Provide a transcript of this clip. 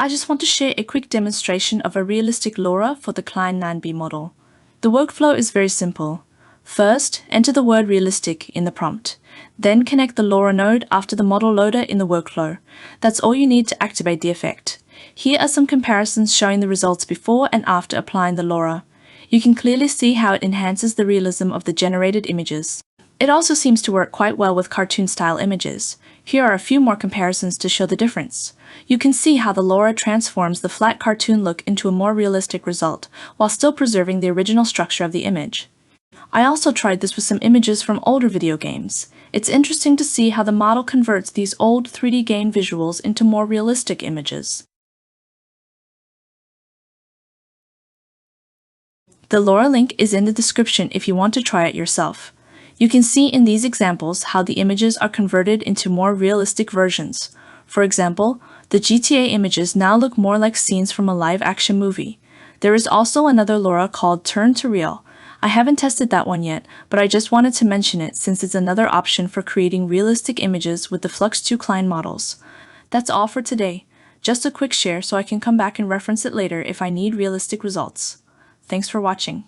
I just want to share a quick demonstration of a realistic Lora for the qwen 9b model. The workflow is very simple. First, enter the word realistic in the prompt. Then connect the Lora node after the model loader in the workflow. That's all you need to activate the effect. Here are some comparisons showing the results before and after applying the Lora. You can clearly see how it enhances the realism of the generated images. It also seems to work quite well with cartoon-style images. Here are a few more comparisons to show the difference. You can see how the Lora transforms the flat cartoon look into a more realistic result, while still preserving the original structure of the image. I also tried this with some images from older video games. It's interesting to see how the model converts these old 3D game visuals into more realistic images. The Lora link is in the description if you want to try it yourself. You can see in these examples how the images are converted into more realistic versions. For example, the GTA images now look more like scenes from a live-action movie. There is also another Lora called Turn to Real. I haven't tested that one yet, but I just wanted to mention it since it's another option for creating realistic images with the Flux 2 qwen models. That's all for today. Just a quick share so I can come back and reference it later if I need realistic results. Thanks for watching.